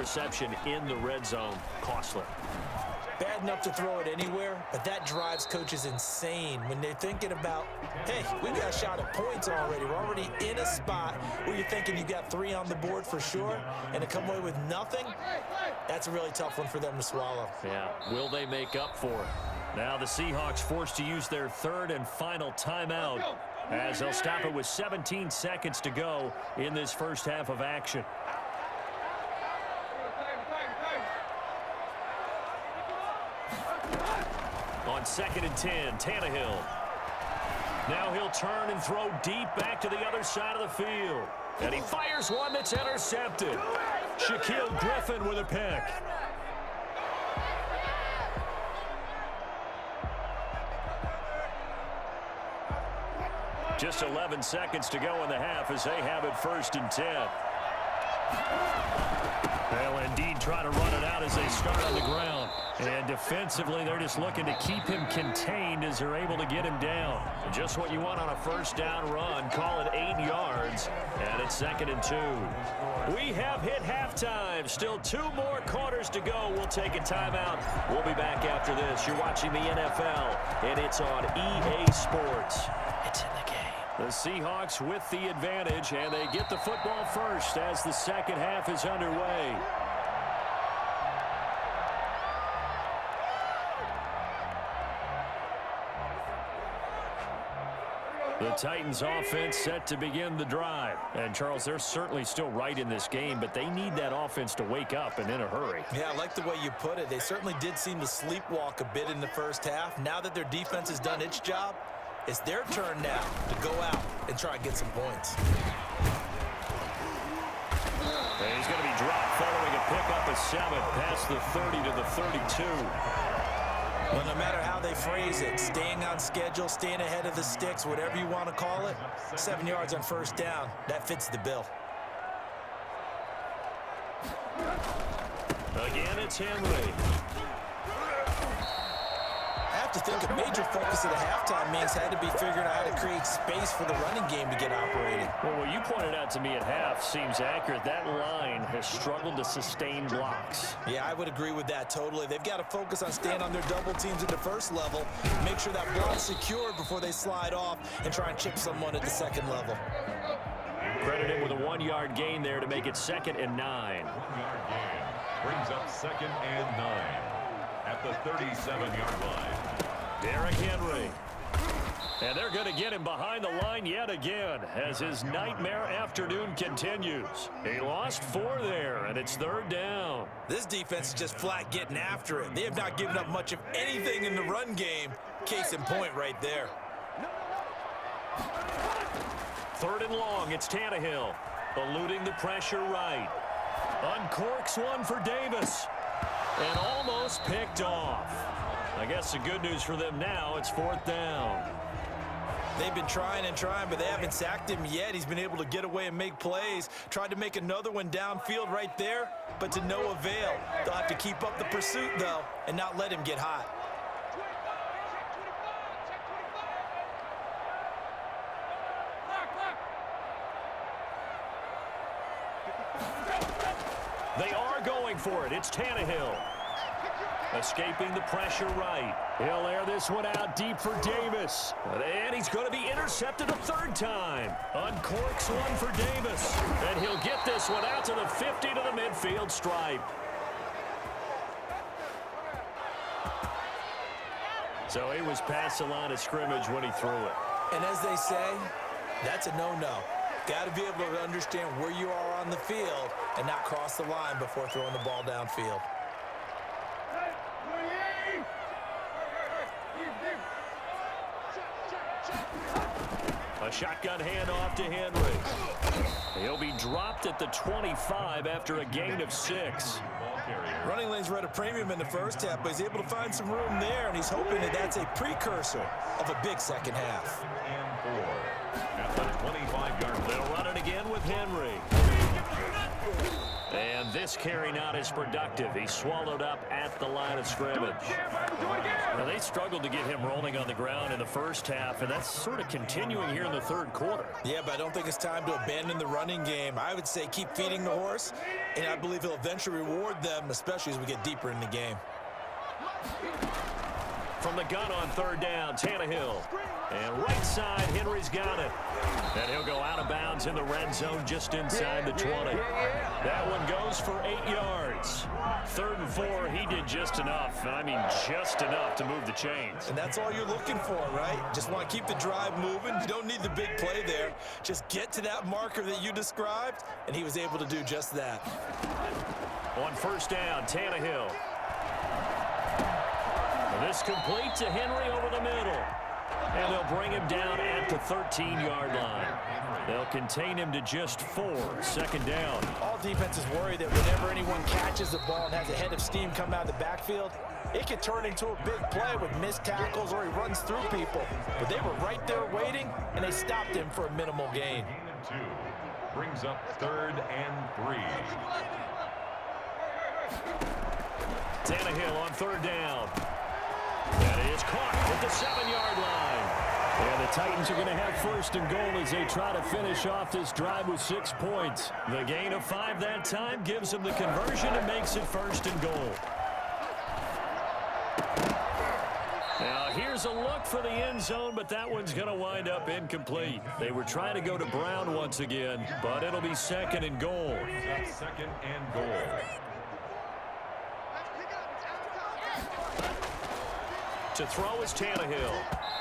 interception in the red zone costly. Bad enough to throw it anywhere, but that drives coaches insane when they're thinking about, hey, we got a shot at points already. We're already in a spot where you're thinking you got 3 on the board for sure, and to come away with nothing, that's a really tough one for them to swallow. Yeah, will they make up for it? Now the Seahawks forced to use their 3rd and final timeout as they'll stop it with 17 seconds to go in this first half of action. On 2nd and 10, Tannehill. Now he'll turn and throw deep back to the other side of the field. And he fires one that's intercepted. Shaquille Griffin with a pick. Just 11 seconds to go in the half as they have it 1st and 10. They'll indeed try to run it out as they start on the ground. And defensively, they're just looking to keep him contained as they're able to get him down. Just what you want on a first down run. Call it 8 yards. And it's 2nd and 2. We have hit halftime. Still 2 more quarters to go. We'll take a timeout. We'll be back after this. You're watching the NFL, and it's on EA Sports. It's in the game. The Seahawks with the advantage, and they get the football first as the second half is underway. The Titans offense set to begin the drive. And, Charles, they're certainly still right in this game, but they need that offense to wake up and in a hurry. Yeah, I like the way you put it. They certainly did seem to sleepwalk a bit in the first half. Now that their defense has done its job, it's their turn now to go out and try and get some points. And he's going to be dropped following a pickup of 7 past the 30 to the 32. Well, no matter how they phrase it, staying on schedule, staying ahead of the sticks, whatever you want to call it, 7 yards on first down, that fits the bill. Again, it's Henry. I have to think a major focus of the halftime meetings had to be figuring out how to create space for the running game to get operating. Well, what you pointed out to me at half seems accurate. That line has struggled to sustain blocks. Yeah, I would agree with that totally. They've got to focus on staying on their double teams at the first level, make sure that block's secured before they slide off and try and chip someone at the second level. Credit him with a 1-yard gain there to make it 2nd and 9. 1-yard gain brings up 2nd and 9 at the 37-yard line. Derrick Henry. And they're going to get him behind the line yet again as his nightmare afternoon continues. He lost 4 there, and it's 3rd down. This defense is just flat getting after it. They have not given up much of anything in the run game. Case in point right there. 3rd and long, it's Tannehill. Eluding the pressure right. Uncorks one for Davis. And almost picked off. I guess the good news for them now, it's 4th down. They've been trying and trying, but they haven't sacked him yet. He's been able to get away and make plays. Tried to make another one downfield right there, but to no avail. They'll have to keep up the pursuit, though, and not let him get hot. They are going for it. It's Tannehill. Escaping the pressure right. He'll air this one out deep for Davis. And he's going to be intercepted a 3rd time. Uncorks one for Davis. And he'll get this one out to the 50 to the midfield stripe. So he was past the line of scrimmage when he threw it. And as they say, that's a no-no. Got to be able to understand where you are on the field and not cross the line before throwing the ball downfield. A shotgun handoff to Henry. He'll be dropped at the 25 after a gain of 6. Running lanes were at a premium in the first half, but he's able to find some room there, and he's hoping that that's a precursor of a big second half. And 4 at the 25-yard line. They'll run it again with Henry. And this last carry not as productive. He swallowed up at the line of scrimmage. Now, they struggled to get him rolling on the ground in the first half, and that's sort of continuing here in the third quarter. Yeah, but I don't think it's time to abandon the running game. I would say keep feeding the horse, and I believe he'll eventually reward them, especially as we get deeper in the game. From the gun on third down, Tannehill. And right side, Henry's got it. And he'll go out of bounds in the red zone just inside the 20. That one goes for 8 yards. 3rd and 4, he did just enough. I mean, just enough to move the chains. And that's all you're looking for, right? Just want to keep the drive moving. You don't need the big play there. Just get to that marker that you described, and he was able to do just that. On first down, Tannehill. This complete to Henry over the middle. And they'll bring him down at the 13-yard line. They'll contain him to just 4. 2nd down. All defenses worry that whenever anyone catches the ball and has a head of steam come out of the backfield, it can turn into a big play with missed tackles or he runs through people. But they were right there waiting, and they stopped him for a minimal gain. 2 brings up 3rd and 3. Tannehill on 3rd down. That is caught at the 7-yard line. And the Titans are going to have 1st and goal as they try to finish off this drive with 6 points. The gain of 5 that time gives them the conversion and makes it 1st and goal. Now here's a look for the end zone, but that one's going to wind up incomplete. They were trying to go to Brown once again, but it'll be 2nd and goal. 2nd and goal. To throw is Tannehill.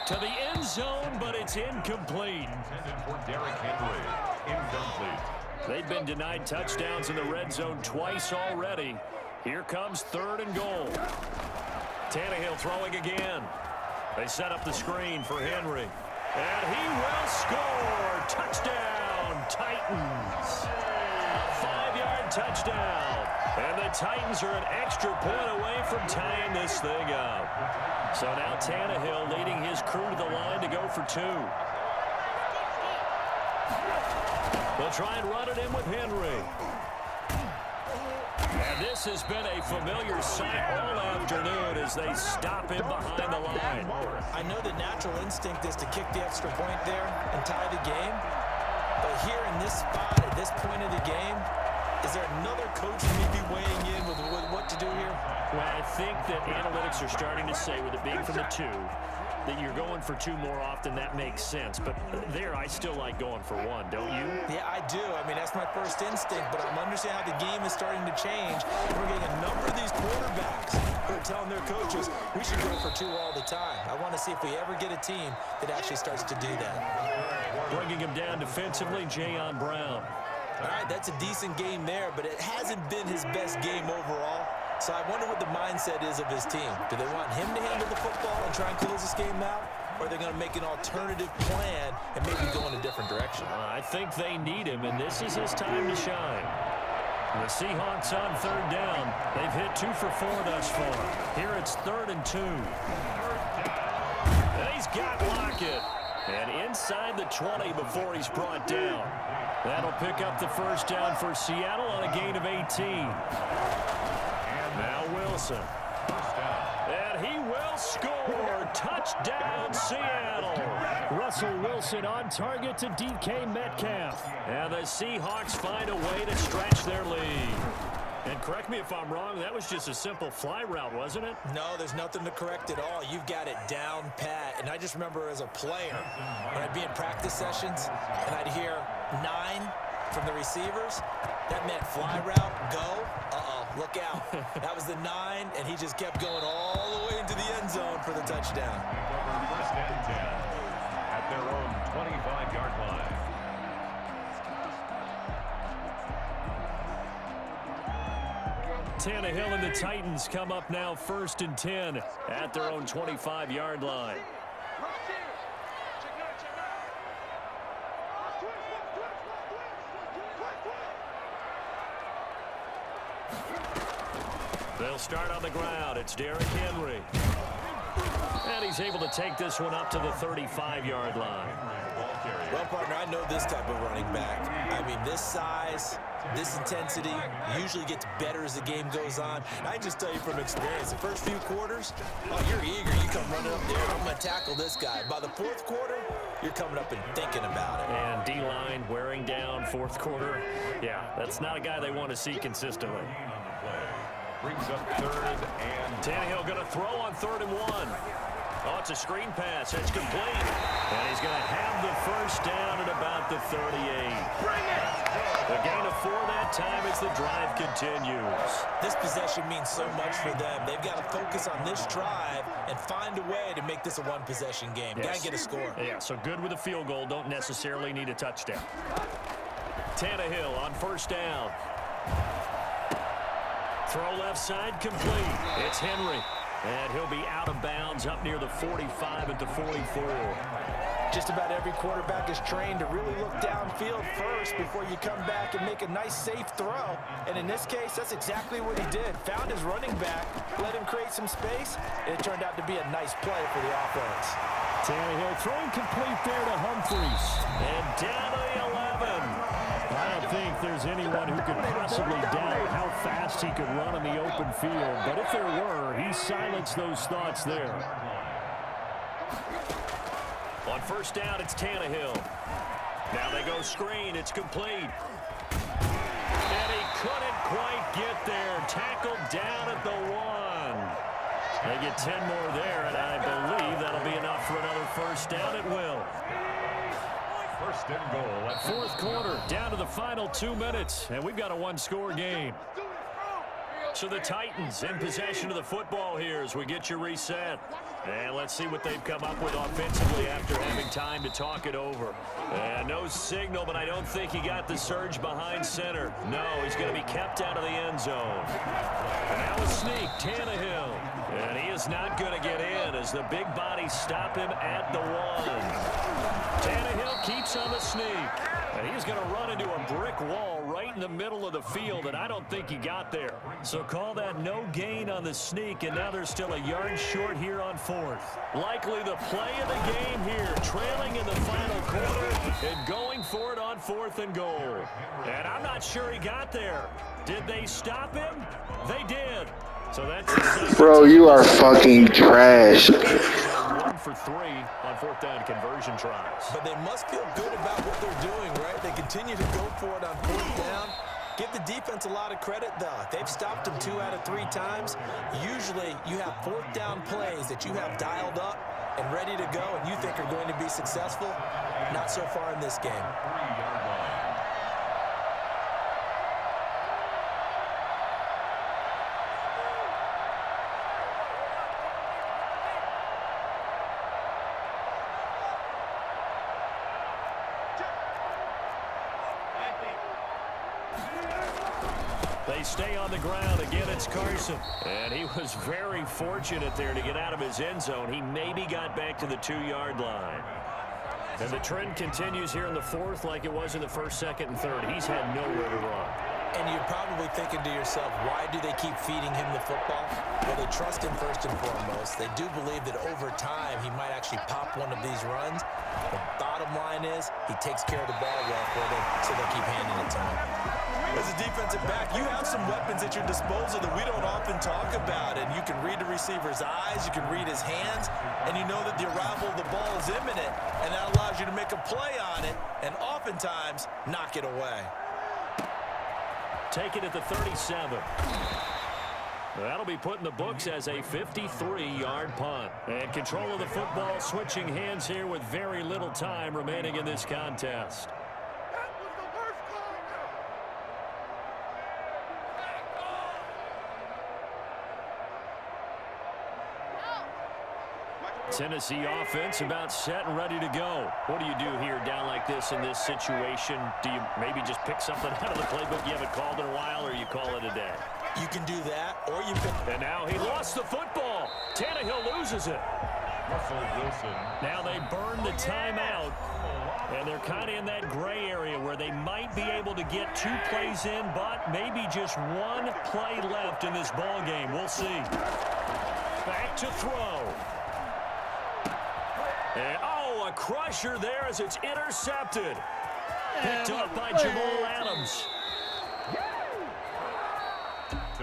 To the end zone, but it's incomplete. Intended for Derrick Henry. Incomplete. They've been denied touchdowns in the red zone twice already. Here comes 3rd and goal. Tannehill throwing again. They set up the screen for Henry. And he will score. Touchdown, Titans. A 5-yard touchdown. And the Titans are an extra point away from tying this thing up. So now Tannehill leading his crew to the line to go for 2. They'll try and run it in with Henry. And this has been a familiar sight all afternoon as they stop him behind the line. I know the natural instinct is to kick the extra point there and tie the game. But here in this spot, at this point of the game, is there another coach who may be weighing in with what to do here? Well, I think that analytics are starting to say, with it being from the 2, that you're going for 2 more often. That makes sense. But there, I still like going for 1, don't you? Yeah, I do. I mean, that's my first instinct. But I'm understanding how the game is starting to change. We're getting a number of these quarterbacks who are telling their coaches, we should go for 2 all the time. I want to see if we ever get a team that actually starts to do that. Bringing him down defensively, Jayon Brown. All right, that's a decent game there, but it hasn't been his best game overall. So I wonder what the mindset is of his team. Do they want him to handle the football and try and close this game out? Or are they going to make an alternative plan and maybe go in a different direction? I think they need him, and this is his time to shine. The Seahawks on 3rd down. They've hit 2 for 4 thus far. Here it's 3rd and 2. And he's got Lockett. And inside the 20 before he's brought down. That'll pick up the 1st down for Seattle on a gain of 18. Now Wilson. And he will score. Touchdown, Seattle. Russell Wilson on target to DK Metcalf. And the Seahawks find a way to stretch their lead. And correct me if I'm wrong, that was just a simple fly route, wasn't it? No, there's nothing to correct at all. You've got it down pat. And I just remember as a player, when I'd be in practice sessions and I'd hear 9 from the receivers, that meant fly route, go. Look out. That was the 9, and he just kept going all the way into the end zone for the touchdown. 1st and 10 at their own 25-yard line. Tannehill and the Titans come up now 1st and 10 at their own 25-yard line. They'll start on the ground. It's Derrick Henry. And he's able to take this one up to the 35-yard line. Well, partner, I know this type of running back. I mean, this size, This intensity usually gets better as the game goes on. And I just tell you from experience, the first few quarters, oh, you're eager. You come running up there, I'm going to tackle this guy. By the fourth quarter, you're coming up and thinking about it. And D-line wearing down fourth quarter. Yeah, that's not a guy they want to see consistently. Brings up 3rd and Tannehill going to throw on 3rd and 1. Oh, it's a screen pass. It's complete. And he's going to have the first down at about the 38. Bring it! The gain of 4 that time as the drive continues. This possession means so much for them. They've got to focus on this drive and find a way to make this a one-possession game. Yes. Got to get a score. Yeah, so good with a field goal. Don't necessarily need a touchdown. Tannehill on first down. Throw left side complete. It's Henry. And he'll be out of bounds up near the 45 at the 44. Just about every quarterback is trained to really look downfield first before you come back and make a nice, safe throw. And in this case, that's exactly what he did. Found his running back, let him create some space, and it turned out to be a nice play for the offense. Tannehill throwing complete there to Humphries. And down to the 11. I don't think there's anyone who could possibly doubt how fast he could run in the open field. But if there were, he silenced those thoughts there. On first down, it's Tannehill. Now they go screen. It's complete. And he couldn't quite get there. Tackled down at the 1. They get 10 more there, and I believe that'll be enough for another first down. It will. First and goal. Fourth quarter, down to the final 2 minutes, and we've got a one-score game. So the Titans in possession of the football here as we get you reset. And let's see what they've come up with offensively after having time to talk it over. And no signal, but I don't think he got the surge behind center. No, he's going to be kept out of the end zone. And now a sneak, Tannehill. And he is not going to get in as the big bodies stop him at the 1. Tannehill keeps on the sneak. And he's going to run into a brick wall right in the middle of the field, and I don't think he got there. So call that no gain on the sneak, and now they're still a yard short here on 4th. Likely the play of the game here, trailing in the final quarter and going for it on 4th and goal. And I'm not sure he got there. Did they stop him? They did. So that's Bro, you are fucking trash. 1 for 3 on 4th down conversion tries. But they must feel good about what they're doing, right? They continue to go for it on 4th down. Give the defense a lot of credit, though. They've stopped him 2 out of 3 times. Usually, you have 4th down plays that you have dialed up and ready to go and you think are going to be successful. Not so far in this game. 3-yard line. They stay on the ground. Again, it's Carson. And he was very fortunate there to get out of his end zone. He maybe got back to the 2-yard line. And the trend continues here in the 4th like it was in the 1st, 2nd, and 3rd. He's had nowhere to run. And you're probably thinking to yourself, why do they keep feeding him the football? Well, they trust him first and foremost. They do believe that over time he might actually pop one of these runs. The bottom line is he takes care of the ball well for them, so they keep handing it to him. As a defensive back, you have some weapons at your disposal that we don't often talk about. And you can read the receiver's eyes, you can read his hands, and you know that the arrival of the ball is imminent, and that allows you to make a play on it and oftentimes knock it away. Take it at the 37. That'll be put in the books as a 53-yard punt. And control of the football switching hands here with very little time remaining in this contest. Tennessee offense about set and ready to go. What do you do here down like this in this situation? Do you maybe just pick something out of the playbook you haven't called in a while, or you call it a day? You can do that, or you can... And now he lost the football. Tannehill loses it. Russell Wilson. Now they burn the timeout, and they're kind of in that gray area where they might be able to get 2 plays in, but maybe just 1 play left in this ball game. We'll see. Back to throw. And, oh, a crusher there as it's intercepted. Picked up by Jamal Adams.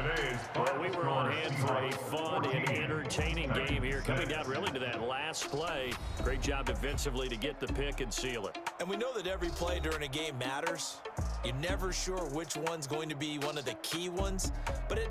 today's Well, we were on score hand for a fun and entertaining game here. Coming down really to that last play. Great job defensively to get the pick and seal it. And we know that every play during a game matters. You're never sure which one's going to be one of the key ones, but it